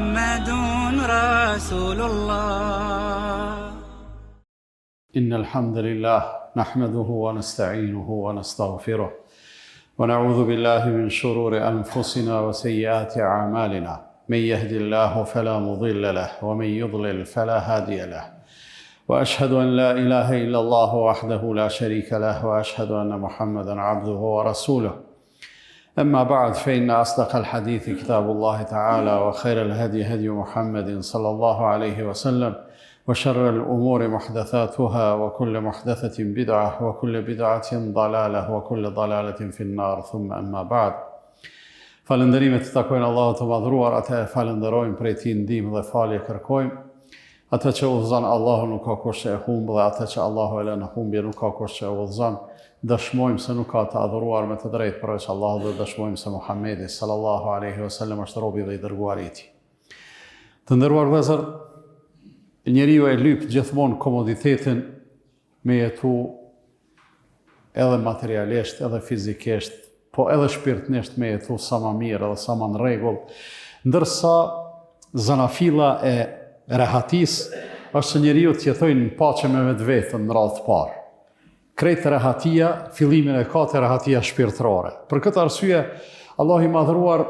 محمد رسول الله. إن الحمد لله نحمده ونستعينه ونستغفره ونعوذ بالله من شرور أنفسنا وسيئات أعمالنا. من يهد الله فلا مضل له ومن يضلل فلا هادي له، وأشهد أن لا إله إلا الله وحده لا شريك له، وأشهد أن محمدا عبده ورسوله. أما بعد، فإن أصدق الحديث كتاب الله تعالى، وخير الهدي هدي محمد صلى الله عليه وسلم، وشر الأمور محدثاتها، وكل محدثة بدعة، وكل بدعة ضلالة، وكل ضلالة في النار. ثم أما بعد. Falënderimet të takojnë Allahut të madhruar, atë e falenderojmë, prej tij ndihmë dhe falje kërkojmë. Atë që udhëzon Allahu nuk ka kush që e humb, dhe atë që Allahu e lën humbje nuk ka kush që e udhëzon. Dëshmojmë se nuk ka të adhuruar me të drejtë përveç Allahut, dhe dëshmojmë se Muhamedi sallallahu alaihi wasallam është robi dhe i dërguari i tij. Të nderuar vëllezër, njeriu e lyp gjithmonë komoditetin me jetu edhe materialisht, edhe fizikisht, po edhe shpirtnisht me jetu sa më mirë edhe sa më në rregull, ndërsa zanafilla e rehatisë është që njeriu të jetojë në paqe me vetveten në radhë të parë. Krejt rehatia, fillimin e ka të rehatia shpirtërore. Për këtë arsye, Allah i madhruar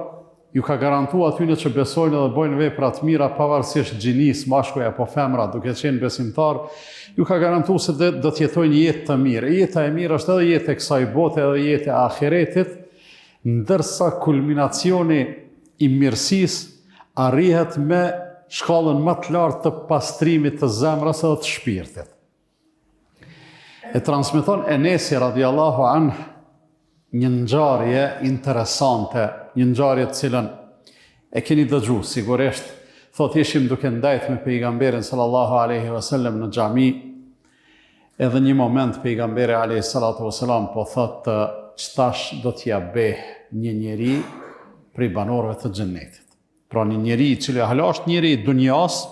ju ka garantuar atyre që besojnë dhe bojnë vepra të mira, pavarësisht gjinis, mashkuj apo femra, duke qenë besimtar, ju ka garantuar se do të jetojnë një jetë të mirë. Jeta e mirë është edhe jetë e kësaj bote, edhe jetë e ahiretit, ndërsa kulminacioni i mirësisë arrihet me shkallën më të lartë të pastrimit të zemrës edhe të shpirtit. E transmeton Enesi radiallahu anhu një ngjarje interesante, një ngjarje të cilën e keni dëgjuar sigurisht. Thotë ishim duke ndajt me pejgamberin sallallahu alaihi wasallam në xhami, edhe një moment pejgamberi alaihi salatu wasalam po thotë çtash do t'ja bëj një njeri prej banorëve të xhennetit. Pra një njeri i cili hala është njeri i dunjas,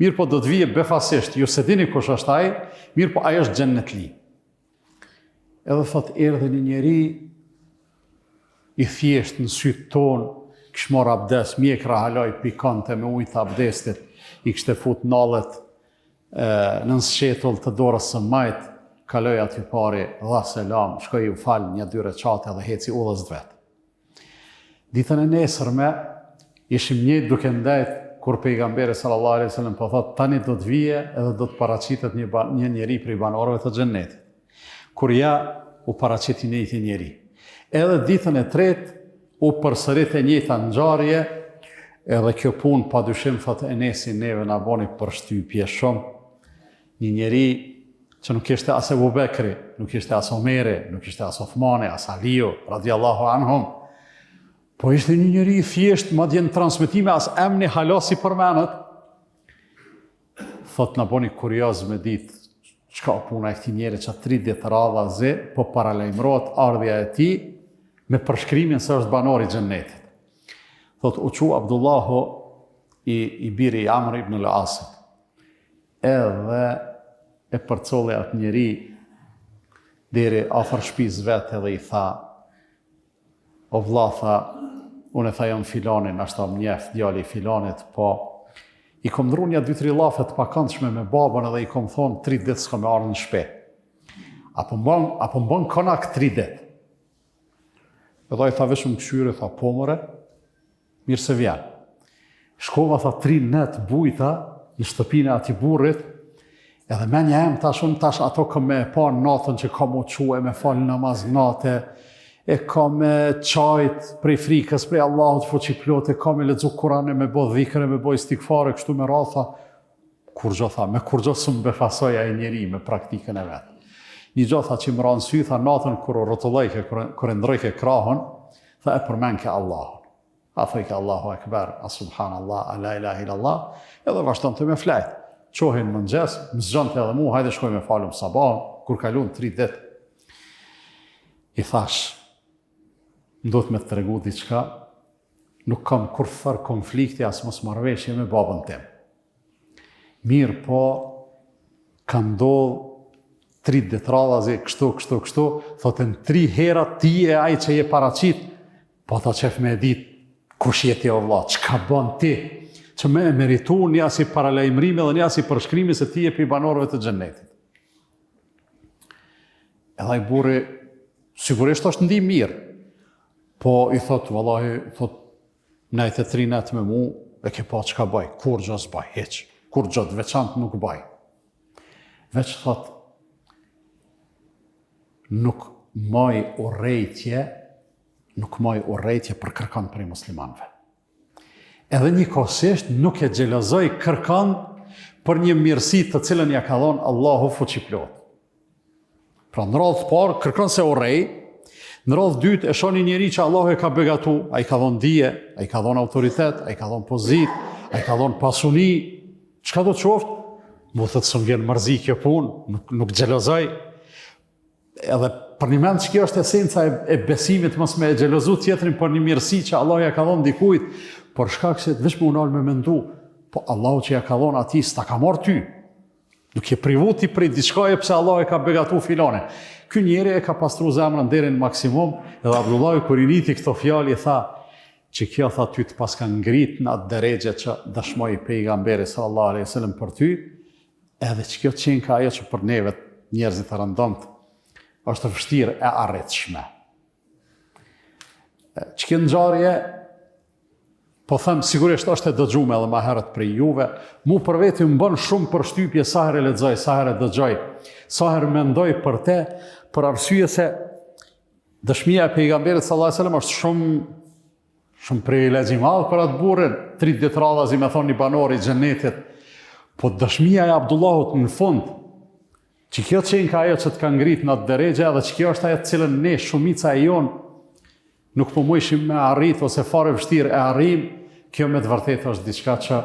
mirë po do të vijë befasisht, ju se dini kush është ai, mirë po ai është xhennetli. Edhe thotë erdhi një njeri i thjesht në sytë tonë, kishte marrë abdes, mjekra haloj pikante me ujë të abdestit, i kishte fut nallet në sqetull të dorës së majt, kaloi aty pari, dha selam, shkoi u fal një dy recate dhe heci udhës vet. Ditën e nesërme ishim njëjtë duke ndajt kur pejgamberi sallallahu alaihi wasallam po thotë tani do të vije edhe do të paraqitet një njeri prej banorëve të xhennetit. Kur ja u paraqiti njëjti njeri. Edhe ditën e tretë u përsërit e njëjta ngjarje, edhe kjo punë padyshim thotë Enesi neve na boni përshtypje shumë. Një njeri që nuk ishte as Abu Bekri, nuk ishte as Omeri, nuk ishte as Uthmani, as Aliu radiallahu anhum, po ishte një njeri i thjesht, madje në transmetime as emni hala si përmenet. Thot na boni kurioz me ditë çka puna e këtij njeri që 30 radha zi, po paralajmërohet ardhja e tij me përshkrimin se është banor i xhennetit. Thot u quajti Abdullahu i biri i Amr ibn al-Asit. Edhe e përcolli atë njeri deri afër shtëpisë vet edhe i tha: "O vlla, tha, unë e tha jam filanin, ashta më njeh djali i filanit, po i kom ndru një 2-3 llafe të pakëndshme me babën edhe i kom thonë 3 ditë s'ka me ardhur në shtëpi. Apo mbon konak 3 ditë." Edhe ai tha vetëm këshyre, tha po more, mirë se vjen. Shkova tha 3 net bujta në shtëpinë e atij burrit, edhe menja em tash ato kam me pa natën që kam u quaj me fal namaz natë, e kam me qajt prej frikës, prej Allahut fuqiplote, kam me lexu Kur'anin, me bë dhikre, me bë istikfare, kështu me radha. Me kurgjo së më befasoj ai njeri me praktikën e vet. Një gjatë tha që më ranë sy, tha natën kur rrotullojke, kur ndrojke krahën, tha e përmenke Allahun. A thojke Allahu Ekber, a subhanallah, a la ilaha illallah, edhe vazhdon të me flajt. Qohin më mëngjes, më zgjante edhe mu, hajde shkoj me falum sabahun, kur kalun 3 ditë. I thash, do të me të tregu diçka, nuk kam kur farë konflikti as mos marrëveshje me babën tim. Mirë po, ka ndodhë 3 ditë radhazi, kështu, thotë në 3 hera ti e ai që je paraqit, po ta qef me ditë kush je ti o vlla, çka bën ti, që me e meritu një si paralajmërimi dhe një si përshkrimi se ti je pi banorëve të xhennetit. Edhe ai burri sigurisht është ndi mirë, po i thot, vallahi, thot, najtë e 3 natë me mu, e ke pa çka baj, kur gjë s'baj, heq, kur gjë të veçantë nuk baj. Veç thot, nuk maj urrejtje për kërkan për i muslimanve. Edhe njëkohësisht nuk e xhelozoj kërkan për një mirësi të cilën ja ka dhënë Allahu fuqiplot. Pra në radhë parë kërkon se urrej, në radhë dytë e shoni njeri që Allahu e ka begatu, a i ka dhënë dije, a i ka dhënë autoritet, a i ka dhënë pozit, a i ka dhënë pasuni, çka do të qoftë? Mu thëtë së më vjen mërzi kjo punë, nuk xhelozoj. Edhe për një mend që kjo është esenca e besimit, mos me e xhelozu tjetrin për një mirësi që Allahu ja ka dhënë dikujt, por shkak se veç më unal me mendu, po Allahu që ja ka dhënë atij s'ta ka marrë ty. Nuk je privu ti prej diçkaje pse Allahu e ka begatu filane. Ky njeri e ka pastru zemrën deri në maksimum, edhe Abdullah kur i niti këto fjalë i tha që kjo tha ty të paska ngrit në atë drejtë që dëshmoi pejgamberi sallallahu alaihi wasallam për ty, edhe që kjo qenë ka ajo që për neve njerëzit të rëndomt është vështirë e arritshme. Që kjo ngjarje, po them, sigurisht është e dëgjume edhe ma herët prej juve, mu për veti më bën shumë përshtypje sa herë lexoj, sa herë dëgjoj, sa herë mendoj për te, për arsye se dëshmia e pejgamberit sallallahu alajhi wasallam është shumë privilegj i madh për atë burrin, 30 ditë radhazi me thonë një banor i xhenetit, po dëshmia e Abdullahut në fund, që kjo qenë ka ajo që të ka ngrit në atë drejtë dhe që kjo është ajo të cilën ne shumica e jon nuk po mujshim me arrit ose fare vështirë e arrim, kjo me të vërtetë është diçka që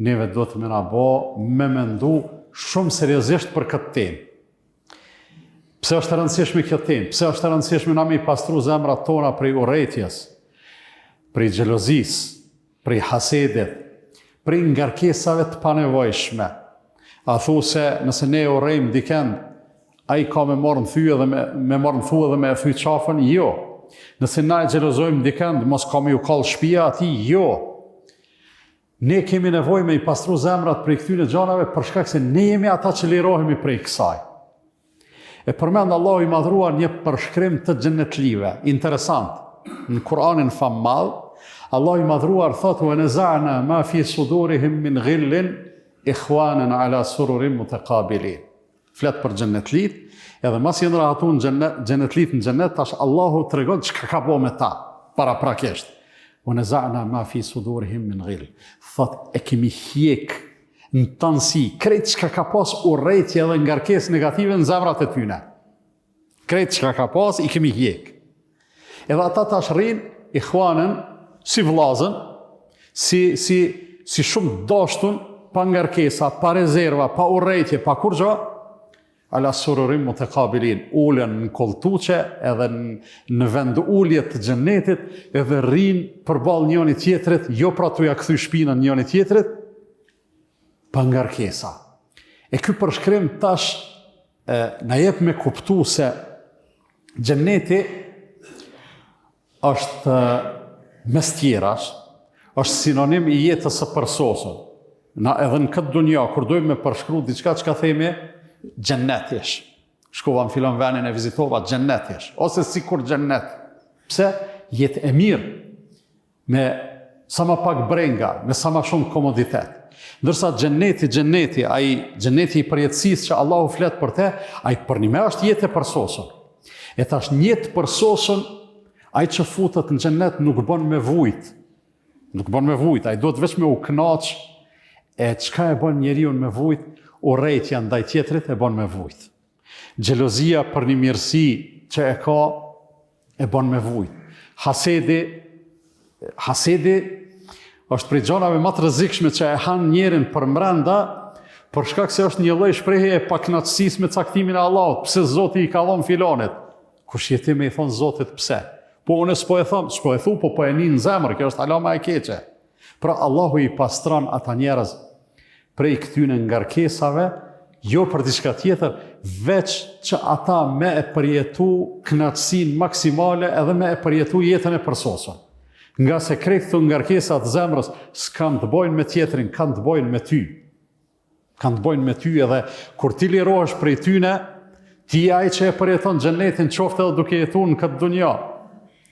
neve do të mëna bo, me mendu shumë seriozisht për këtë temë. Pse është e rëndësishme kjo temë? Pse është e rëndësishme na me pastru zemrat tona prej urrejtjes, prej xhelozis, prej hasedit, prej ngarkesave të panevojshme. A thu se nëse ne urrejmë dikend, ai ka me marrë në thyë dhe me marrë në thuë dhe me e thyë qafën? Jo. Nëse na e xhelozojmë dikend, mos ka me ju kallë shtëpia atij? Jo. Ne kemi nevojë me i pastru zemrat prej këtyre gjanave për shkak se ne jemi ata që lirohemi prej kësaj. E përmend Allahu i madhruar një përshkrim të xhenetlive, interesant. Në Kur'anin famadh, Allahu i madhruar thotë: "Wa naza'na ma fi sudurihim min ghillin ikhwanan ala sururin mutaqabilin." Flet për xhenetlit, edhe mas janë rahatu në xhenetlit në xhenet, tash Allahu tregon çka ka bëu me ta paraprakisht. "Wa naza'na ma fi sudurihim min ghill." Thot e kemi hjek në tansi krejt çka ka pas urrejtje dhe ngarkesë negative në zemrat e tyne. Krejt çka ka pas i kemi hjek. Edhe ata tash rrin ikhwanen si vllazën, si shumë dashtun, pa ngarkesa, pa rezerva, pa urrejtje, pa kurrë, ala sururim mutaqabilin, ulen në kolltuçe edhe në vend ulje të xhenetit, edhe rrin përballë njëri tjetrit, jo pra tu ja kthy shpinën njëri tjetrit, pa ngarkesa. E ky përshkrim tash na jep me kuptu se xheneti është mes tjerash, është sinonim i jetës së përsosur. Na edhe në këtë dunja, kur dojmë me përshkru diçka që ka themi, xhenetish. Shkova në filon venin e vizitova, xhenetish. Ose si kur xhenet. Pse? Jetë e mirë, me sa ma pak brenga, me sa ma shumë komoditet. Ndërsa xheneti, ai xheneti i përjetësisë që Allahu flet për te, ai për një me është jetë e përsosur. E tash një jetë përsosur, ai që futet në xhenet nuk bën me vujt. Nuk bën me vujt, ai do të veç me u kënaq. E çka e bën njeriu me vujt? Urrejtja ndaj tjetrit e bën me vujt. Xhelozia për një mirësi që e ka e bën me vujt. Hasedi është prej gjanave më të rrezikshme që e han njerin për mbrenda, për shkak se është një lloj shprehje e pakënaqësisë me caktimin e Allahut. Pse Zoti i ka dhënë filanit? Kush je ti me i thon Zotit pse? Po unë s'po e them, s'po e thu, po e nin në zemër, kjo është alama e keqe. Pra Allahu i pastron ata njerëz prej këtyne ngarkesave, jo për diçka tjetër, veç që ata me e përjetu kënaqësinë maksimale edhe me e përjetu jetën e përsosur. Nga se krejt të ngarkesat zemrës s'kan të bojnë me tjetrin, kanë të bojnë me ty. Kanë të bojnë me ty edhe kur ti lirohesh prej tyne, ti ai që e përjeton xhenetin qoftë edhe duke jetuar në këtë dunja.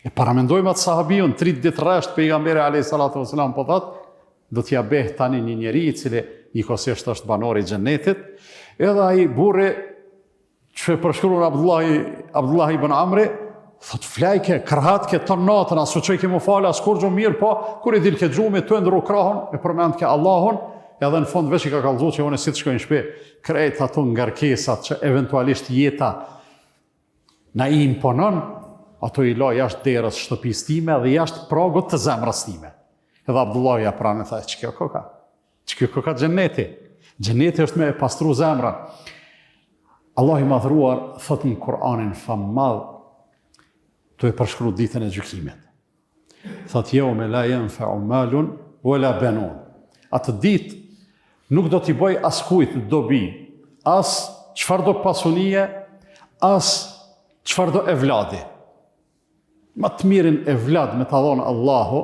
E paramendojmë atë sahabiun 3 ditë rresht pejgamberi alayhis salatu wasalam po thotë, do t'ja beh tani një njeri i cili njëkohësisht është banor i xhenetit, edhe ai burri që përshkruan Abdullah ibn Amri, thot flajke, kërhatke të natën, asu që i ke më falë, as kur gjumë mirë, po, kur i dil ke gjumi, të ndru krahën, e përmend ke Allahun, edhe në fund veç i ka kallëzu që unë si të shkojnë shpe, krejt ato ngarkesat që eventualisht jeta na i imponon, ato i la jashtë derës shtëpis time dhe jashtë pragut të zemrës time. Edhe Abdullah ja pranë, tha, që kjo koka xheneti. Xheneti është me e pastru zemrën. Allah i madhruar, thot në Kur'anin famadh, të e përshkru ditën e gjykimit. Thot yawma la yanfa'u malun wala banun. Atë ditë nuk do t'i bëj as kujt dobi, as çfarë do pasunie, as çfarë do evladi. Më të mirin evlad me ta dhonë Allahu,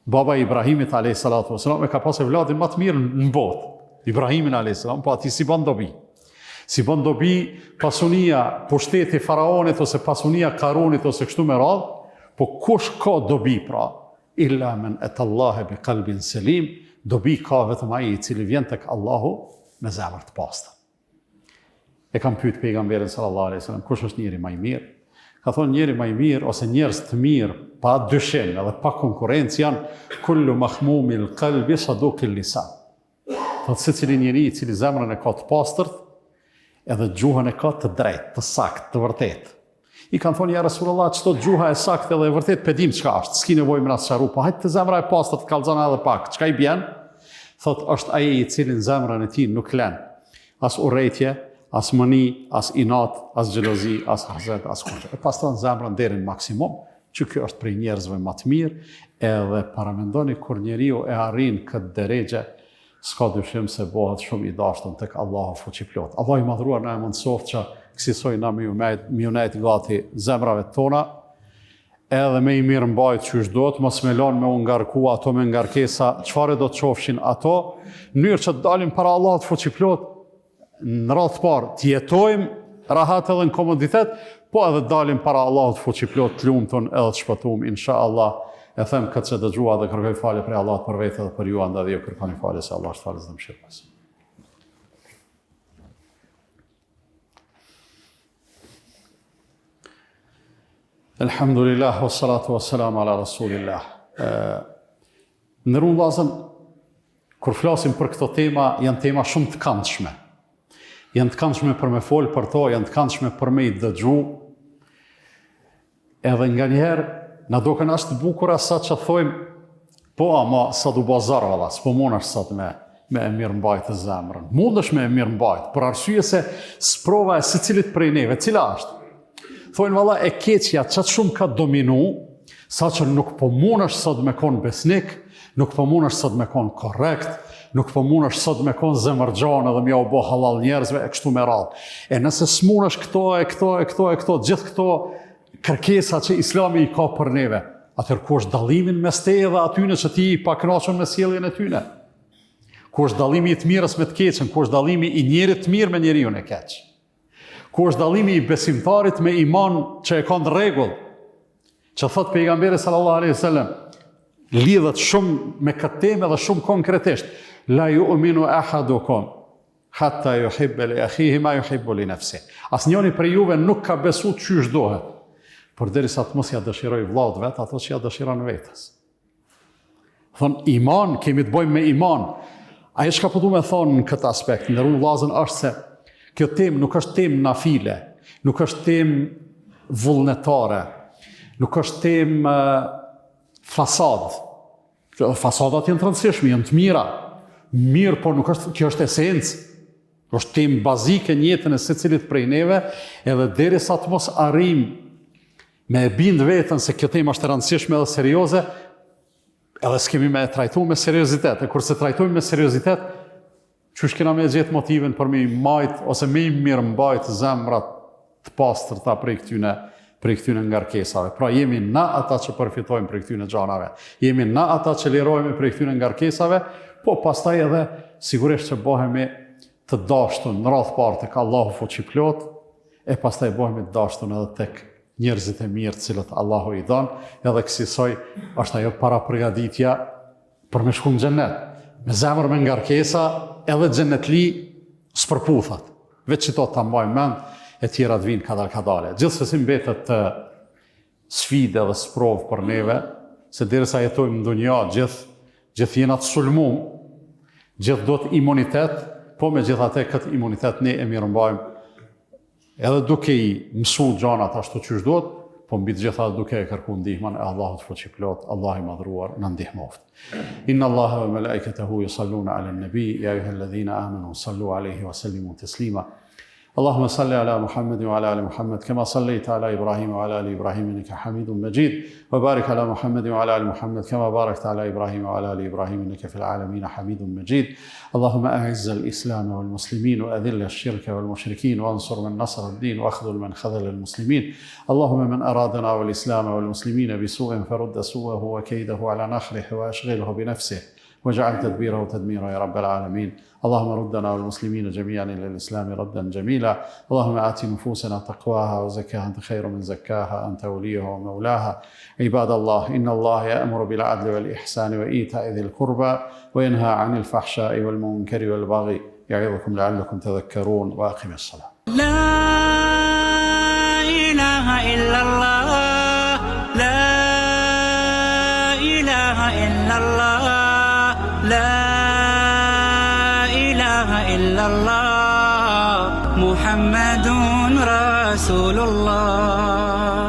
baba Ibrahimit alayhis salatu wasalam e ka pas evladin më të mirë në botë. Ibrahimin alayhis salam, po ati si ban dobi. Si bën dobi pasunia pushteti faraonit ose pasunia Karunit ose kështu me radhë, po kush ka dobi pra? Illa men etallahe bi qalbin selim, dobi ka vetëm ai i cili vjen tek Allahu me zemër të pastër. E kam pyet pejgamberin sallallahu alaihi wasallam, kush është njeri më i mirë? Ka thonë njeri më i mirë ose njerëz të mirë, pa dyshim edhe pa konkurrencë janë kullu mahmumil qalbi saduqil lisan. Thotë secili njeri i cili zemrën e ka të pastërt, edhe gjuhën e ka të drejtë, të saktë, të vërtetë. I kanë thonë ja Rasulullah, çdo gjuha e saktë edhe e vërtetë pedim çka është, s'ki nevojë më na sqaru, po hajtë të zemra e pastër të kallzon edhe pak. Çka i bën? Thotë është ai i cili në zemrën e tij nuk lën as urrëtie, as mëni, as inat, as xhelozi, as hazet, as kurrë. E pastron zemrën deri në maksimum, që kjo është prej njerëzve më të mirë, edhe paramendoni kur njeriu e arrin këtë drejtë, s'ka dyshim se bëhet shumë i dashur tek Allahu fuqiplot. Allah i madhruar na e mundsoft që kësaj na me unajt gati zemrave tona, edhe me i mirë mbajt qysh do të, mos me lënë me u ngarku ato me ngarkesa, çfarë do të qofshin ato, në mënyrë që të dalim para Allahut fuqiplot, në radhë të parë, të jetojmë rahat edhe në komoditet, po edhe dalim para Allahut fuqiplot, të lumtur edhe të shpëtuar inshallah. E them këtë që dëgjua dhe kërkoj falje prej Allahut për vete dhe për ju, andaj ju kërkoni falje se Allah është falës dhe mëshirës. Elhamdulillah, wassalatu wassalamu ala rasulillah. Në rrugën, kur flasim për këto tema, janë tema shumë të këndshme. Janë të këndshme për me folë për to, janë të këndshme për me i dëgju. Edhe nga njerë, na doken ashtë të bukura sa që thojmë, po ama sa du bazar valla, s'po mund është sot me e mirë mbajt të zemrën. Mund është me e mirë mbajt, për arsye se sprova e se cilit prej neve, cila është? Thojnë valla e keqja qatë shumë ka dominu, sa që nuk po mund është sot me konë besnik, nuk po mund është sot me konë korrekt, nuk po mund është sot me konë zemërgjanë edhe mja u bo halal njerëzve e kështu me radhë. E nëse s'mun është këto, gjithë këto kërkesa që Islami i ka për neve, atër ku është dalimin mes teje dhe atyne që ti i paknaqën me sjelljen e tyne? Ku është dalimi i të mirës me të keqen? Ku është dalimi i njerit të mirë me njeriun e keq? Ku është dalimi i besimtarit me iman që e ka në rregull? Që thot pejgamberi sallallahu alaihi wasallam, lidhet shumë me këtë temë dhe shumë konkretisht. La yu'minu ahadukum hatta yuhibba li akhihi ma yuhibbu li nafsihi. Asnjëri prej juve nuk ka besu çysh dohet, por derisa të mos ja dëshiroj vllaut vet ato që ja dëshiron vetes. Thon iman, kemi të bëjmë me iman. Ajo çka po du me thonë në këtë aspekt, në rrugën është se kjo temë nuk është temë nafile, nuk është temë vullnetare, nuk është temë fasad. Fasadat janë të rëndësishme, janë të mira. Mirë, por nuk është, kjo është esencë. Është temë bazike në jetën e secilit prej neve, edhe derisa të mos arrim me e bind vetën se kjo temë është e rëndësishme edhe serioze, edhe s'kemi me e trajtu me seriozitet. E kur se trajtojmë me seriozitet, qysh kena me gjetë motivin për me i majt, ose me i mirë mbajt zemrat të pastërta prej këtyne për këtyre ngarkesave. Pra jemi na ata që përfitojmë për këtyre gjanave. Jemi na ata që lirohemi për këtyre ngarkesave, po pastaj edhe sigurisht që bëhemi të dashtun në radh parë tek Allahu fuqiplot, e pastaj bëhemi të dashtun edhe tek njerëzit e mirë të cilët Allahu i dhan, edhe kësaj është ajo para përgatitja për me shku në xhennet. Me zemër me ngarkesa, edhe xhennetli s'përputhat. Veç që to ta mbajmë mend, e tjera të vinë kadale. Gjithsesi mbetet të sfidë dhe sprovë për neve, se derisa jetojmë në dunja, gjithë jena të sulmum, gjithë do të imunitet, po me gjithate këtë imunitet ne e mirëmbajmë, edhe duke i mësu gjanat ashtu që duhet, po mbi të gjitha duke e kërku ndihmën e Allahut fuqiplot, Allah i madhruar në ndihmoft. Inna Allaha wa malaikatahu yusalluna ala an-nabi ya ayyuhalladhina amanu sallu alayhi wa sallimu taslima. اللهم صل على محمد وعلى آل محمد كما صليت على إبراهيم وعلى آل إبراهيم إنك حميد مجيد وبارك على محمد وعلى آل محمد كما باركت على إبراهيم وعلى آل إبراهيم إنك في العالمين حميد مجيد اللهم أعز الإسلام والمسلمين وأذل الشرك والمشركين وانصر من نصر الدين واخذل من خذل المسلمين اللهم من أرادنا والإسلام والمسلمين بسوء فرد سوءه وكيده على نخره وأشغله بنفسه واجعل تدبيره تدميرا يا رب العالمين اللهم ردنا والمسلمين جميعا إلى الإسلام ردا جميلا اللهم آت نفوسنا تقواها وزكاها أنت خير من زكاها أنت وليها ومولاها عباد الله إن الله يأمر بالعدل والإحسان وإيتاء ذي القربى وينهى عن الفحشاء والمنكر والبغي يعظكم لعلكم تذكرون وأقم الصلاة لا إله إلا الله لا إله إلا الله لا إله إلا الله محمد رسول الله